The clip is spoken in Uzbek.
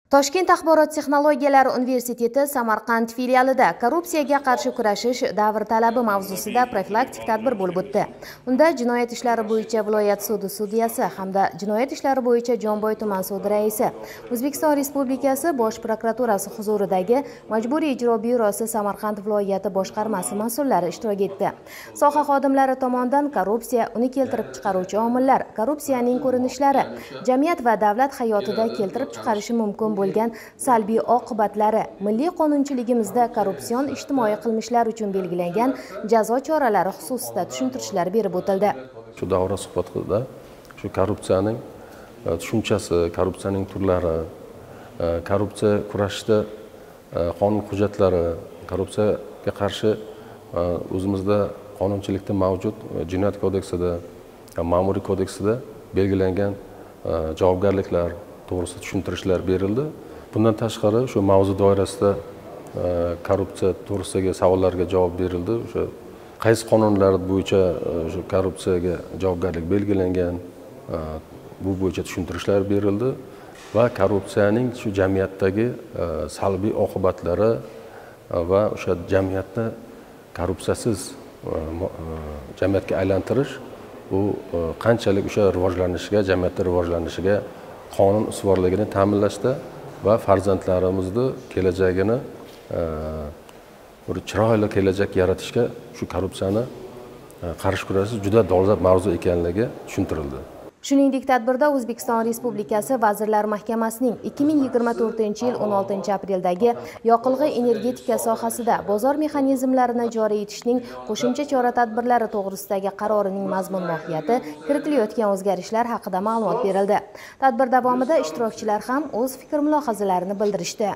Toshkent axborot texnologiyalari universiteti Samarqand filialida korrupsiyaga qarshi kurashish davr talabi mavzusida profilaktik tadbir bo'lib o'tdi. Unda jinoyat ishlari bo'yicha viloyat sudi sudyasi hamda jinoyat ishlari bo'yicha Jomboy tuman sudi raisi, O'zbekiston Respublikasi Bosh prokuraturasi huzuridagi Majburiy ijro byurosi Samarqand viloyati boshqarmasi mas'ullari ishtirok etdi. Soha xodimlari tomonidan korrupsiya, uni keltirib chiqaruvchi omillar, korrupsiyaning ko'rinishlari, jamiyat va davlat hayotida keltirib chiqarishi mumkin bo'lgan salbiy oqibatlari, milliy qonunchiligimizda korrupsion ijtimoiy qilmishlar uchun belgilangan jazo choralari xususida tushuntirishlar berib o'tildi. Shu davra suhbatida shu korrupsiyaning tushunchasi, korrupsiyaning turlari, korrupsiya kurashishda qonun hujjatlari, korrupsiyaga qarshi o'zimizda qonunchilikda mavjud Jinoyat kodeksida, Ma'muriy kodeksida belgilangan javobgarliklar to'g'risida tushuntirishlar berildi. Bundan tashqari shu mavzu doirasida korrupsiya to'g'risidagi savollarga javob berildi. O'sha qaysi qonunlar bo'yicha shu korrupsiyaga javobgarlik belgilangan, bu bo'yicha tushuntirishlar berildi va korrupsiyaning shu jamiyatdagi salbiy oqibatlari va o'sha jamiyatni korrupsiyasiz jamiyatga aylantirish bu qanchalik o'sha rivojlanishiga, jamiyatning rivojlanishiga, qonun ustuvorligini ta'minlashda va farzandlarimizni kelajagini bir chiroyli kelajak yaratishga shu korrupsiyani qarshi kurashish juda dolzarb mavzu ekanligi tushuntirildi. Shuningdek, tadbirda O'zbekiston Respublikasi Vazirlar Mahkamasining 2024-yil 16-apreldagi yoqilg'i energetika sohasida bozor mexanizmlarini joriy etishning qo'shimcha chora-tadbirlari to'g'risidagi qarorining mazmun-mohiyati, kiritilayotgan o'zgarishlar haqida ma'lumot berildi. Tadbir davomida ishtirokchilar ham o'z fikr-mulohazalarini bildirishdi.